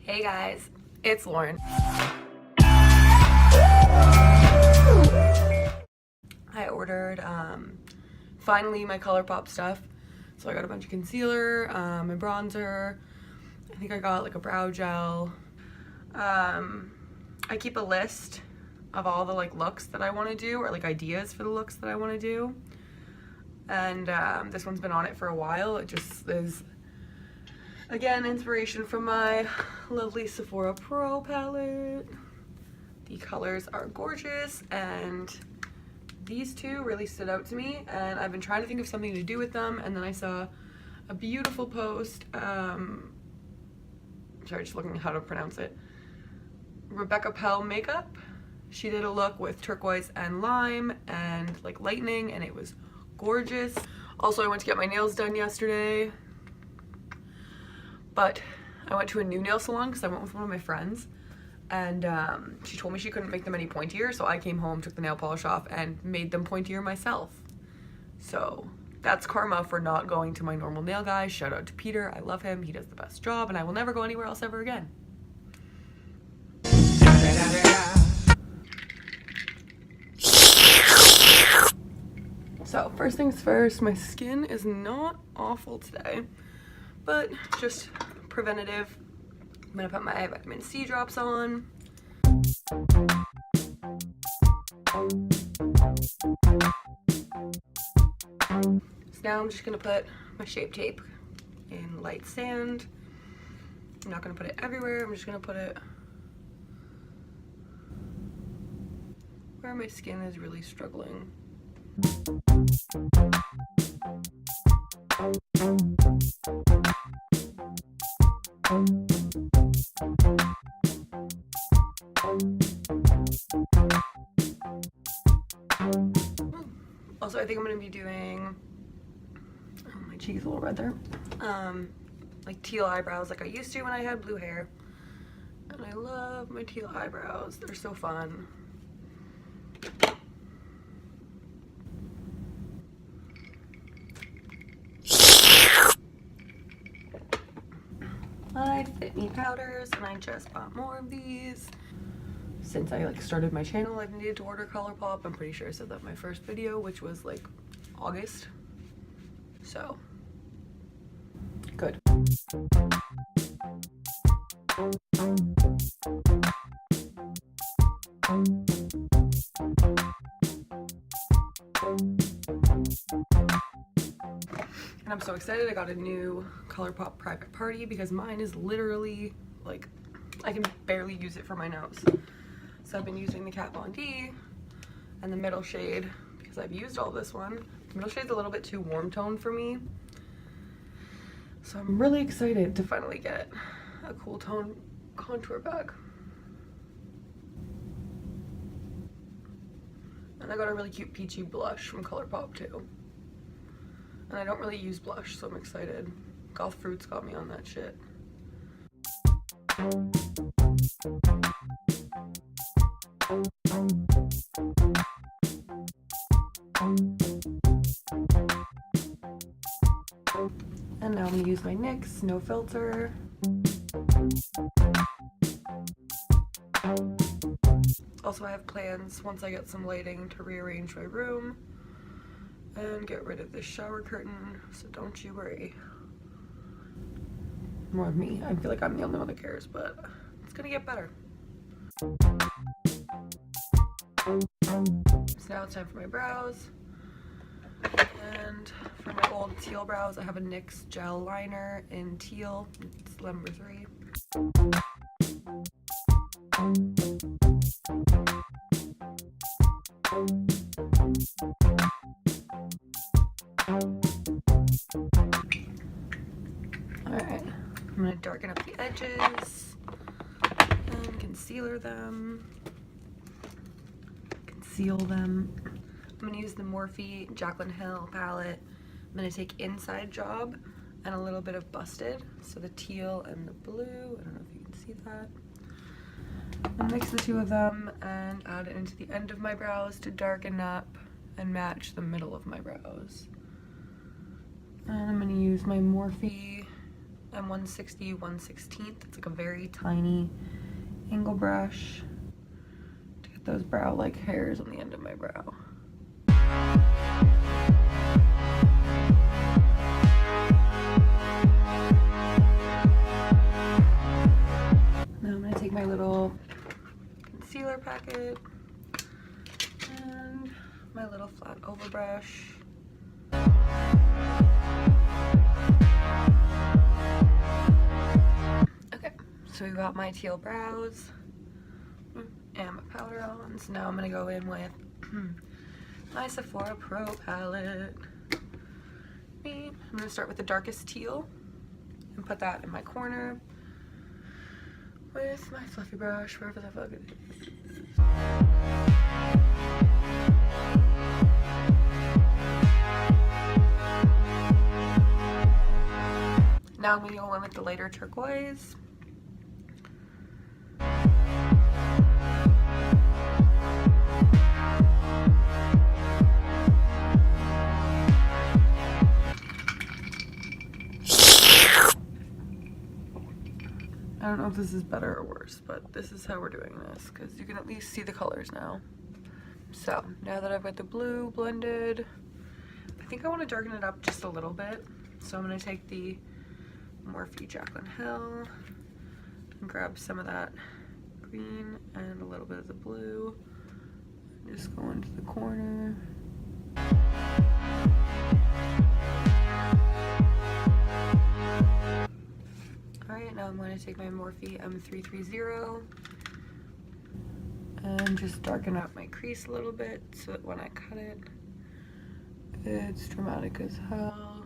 Hey guys, it's Lauren. I ordered finally my Colourpop stuff. So I got a bunch of concealer, my bronzer. I think I got like a brow gel. I keep a list of all the like looks that I want to do, or like ideas for the looks that I want to do. And this one's been on it for a while. It just is, again, inspiration from my lovely Sephora Pro palette. The colors are gorgeous, and these two really stood out to me, and I've been trying to think of something to do with them, and then I saw a beautiful post, sorry, just looking at how to pronounce it, Rebecca Pell Makeup. She did a look with turquoise and lime and like lightning, and it was gorgeous. Also, I went to get my nails done yesterday, but I went to a new nail salon because I went with one of my friends, and she told me she couldn't make them any pointier, so I came home, took the nail polish off, and made them pointier myself. So that's karma for not going to my normal nail guy. Shout out to Peter, I love him, he does the best job, and I will never go anywhere else ever again. So first things first, my skin is not awful today, but just preventative. I'm gonna put my vitamin C drops on. So now I'm just gonna put my Shape Tape in light sand. I'm not gonna put it everywhere, I'm just gonna put it where my skin is really struggling. Also, I think I'm gonna be doing, oh, my cheek is a little red there, like teal eyebrows like I used to when I had blue hair. And I love my teal eyebrows, they're so fun. My Fit Me powders, and I just bought more of these. Since I like started my channel, I've needed to order Colourpop. I'm pretty sure I said that in my first video, which was like August. So, good. And I'm so excited, I got a new Colourpop private party because mine is literally like, I can barely use it for my nose. So I've been using the Kat Von D and the middle shade because I've used all this one. The middle shade's a little bit too warm tone for me. So I'm really excited to finally get a cool tone contour back. And I got a really cute peachy blush from Colourpop too. And I don't really use blush, so I'm excited. Goth Fruits got me on that shit. And now I'm gonna use my NYX No Filter. Also, I have plans once I get some lighting to rearrange my room and get rid of this shower curtain, so don't you worry. More of me. I feel like I'm the only one that cares, but it's gonna get better. So now it's time for my brows. And for my old teal brows, I have a NYX gel liner in teal. It's number 3. Alright, I'm going to darken up the edges and conceal them. I'm going to use the Morphe Jaclyn Hill palette. I'm going to take Inside Job and a little bit of Busted, so the teal and the blue. I don't know if you can see that. I'll mix the two of them and add it into the end of my brows to darken up and match the middle of my brows. And I'm going to use my Morphe M160 1/16. It's like a very tiny angle brush to get those brow like hairs on the end of my brow. Now I'm going to take my little concealer packet and my little flat oval brush. Okay, so we got my teal brows and my powder on. So now I'm going to go in with my Sephora Pro palette. I'm going to start with the darkest teal and put that in my corner with my fluffy brush, wherever the fuck it is. Now I'm going to go in with the lighter turquoise. I don't know if this is better or worse, but this is how we're doing this, because you can at least see the colors now. So, now that I've got the blue blended, I think I want to darken it up just a little bit. So I'm going to take the Morphe Jaclyn Hill and grab some of that green and a little bit of the blue. Just go into the corner. Alright, now I'm going to take my Morphe M330 and just darken up my crease a little bit so that when I cut it, it's dramatic as hell.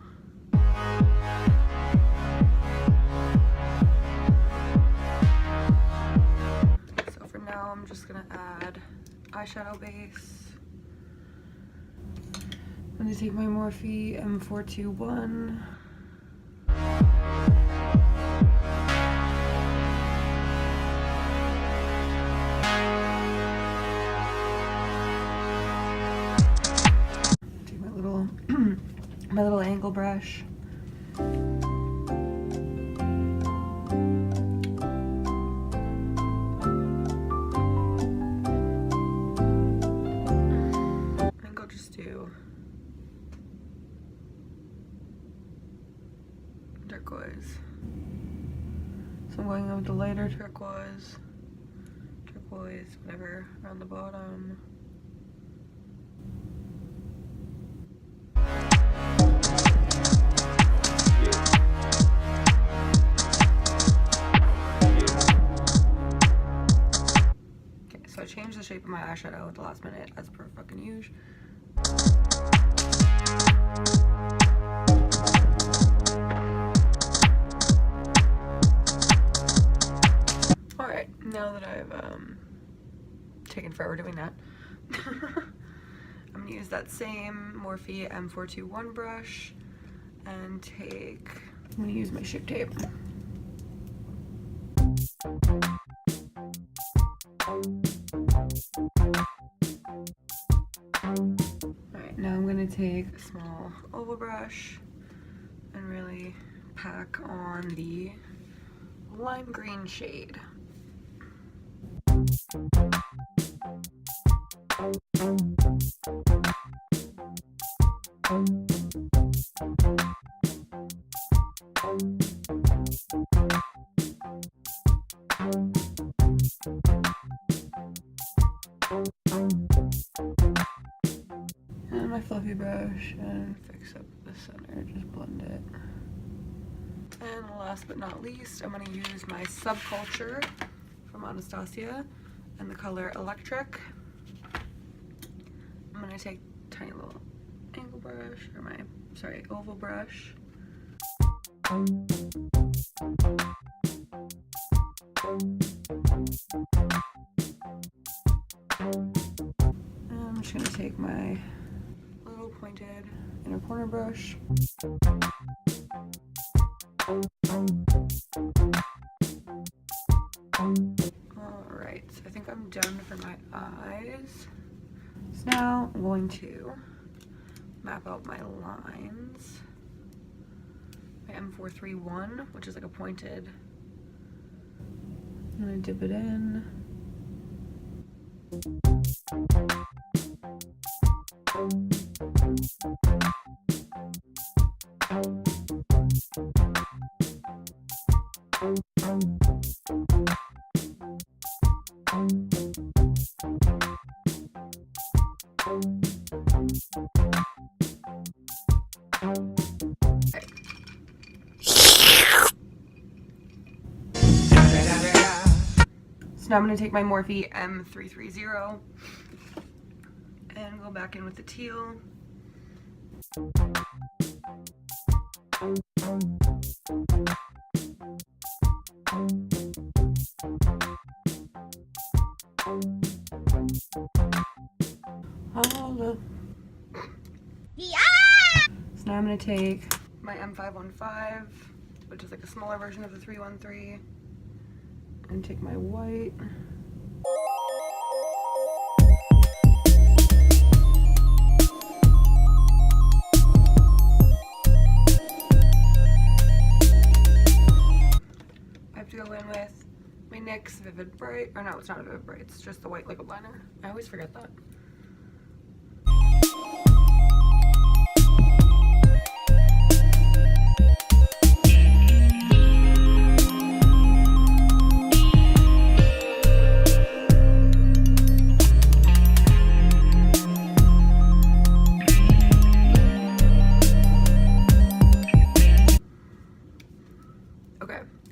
So for now, I'm just going to add eyeshadow base. I'm going to take my Morphe M421. My little angle brush. I think I'll just do turquoise. So I'm going in with the lighter turquoise, whatever, around the bottom. I changed the shape of my eyeshadow at the last minute, as per fucking usual. Alright, now that I've taken forever doing that, I'm gonna use that same Morphe M421 brush and I'm gonna use my Shape Tape. Alright, now I'm going to take a small oval brush and really pack on the lime green shade. And my fluffy brush and fix up the center, just blend it. And last but not least, I'm going to use my Subculture from Anastasia and the color Electric. I'm going to take a tiny little angle brush, or oval brush. I'm just going to take my little pointed inner corner brush. Alright, so I think I'm done for my eyes. So now I'm going to map out my lines. my M431, which is like a pointed. I'm gonna dip it in. So now I'm going to take my Morphe M330 and go back in with the teal. So now I'm going to take my M515, which is like a smaller version of the 313, and take my white. I have to go in with my NYX Vivid Bright, or no, it's not a Vivid Bright, it's just the white liquid liner. I always forget that.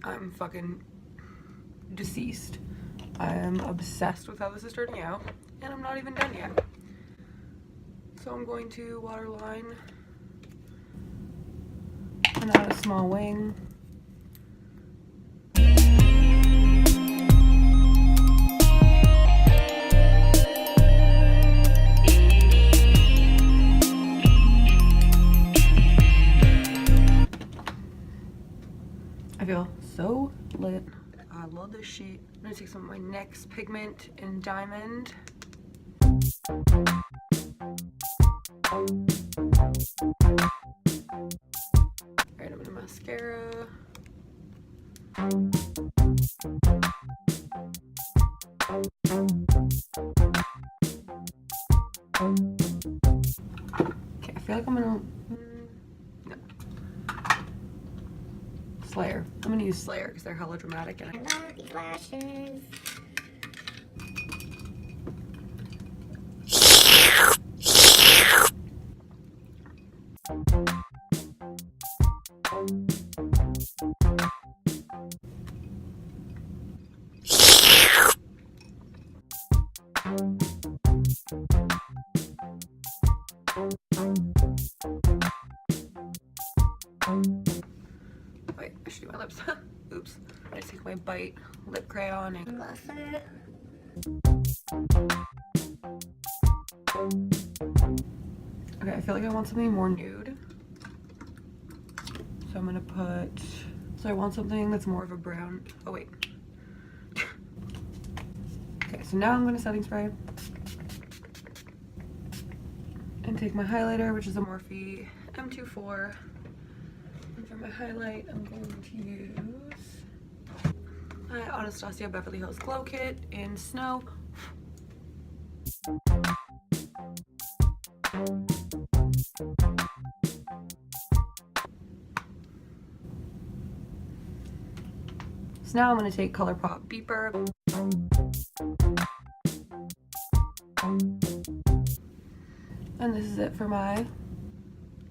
I'm fucking deceased. I am obsessed with how this is turning out, and I'm not even done yet. So I'm going to waterline and add a small wing. I feel so lit. I love this sheet. I'm gonna take some of my NYX pigment in diamond. Alright, I'm gonna mascara. Okay, I feel like I'm gonna Slayer. I'm gonna use Slayer because they're hella dramatic and I love these lashes. Wait, I should do my lips. Oops. I take my Bite lip crayon and gloss it. Okay, I feel like I want something more nude. So I'm gonna put, so I want something that's more of a brown. Oh wait. Okay, so now I'm gonna setting spray. And take my highlighter, which is a Morphe M24. And for my highlight, I'm going to use my Anastasia Beverly Hills Glow Kit in Snow. So now I'm going to take Colourpop Beeper. And this is it for my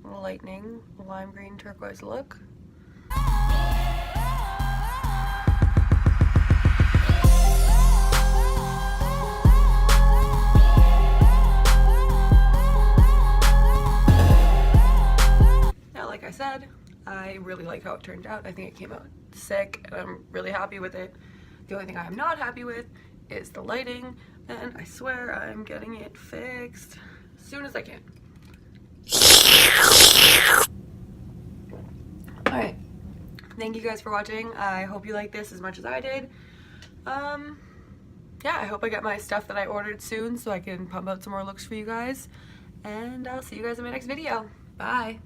lightning lime green turquoise look. Now, like I said, I really like how it turned out. I think it came out sick and I'm really happy with it. The only thing I am not happy with is the lighting, and I swear I'm getting it fixed as soon as I can. Alright, thank you guys for watching. I hope you liked this as much as I did. Yeah, I hope I get my stuff that I ordered soon so I can pump out some more looks for you guys. And I'll see you guys in my next video. Bye!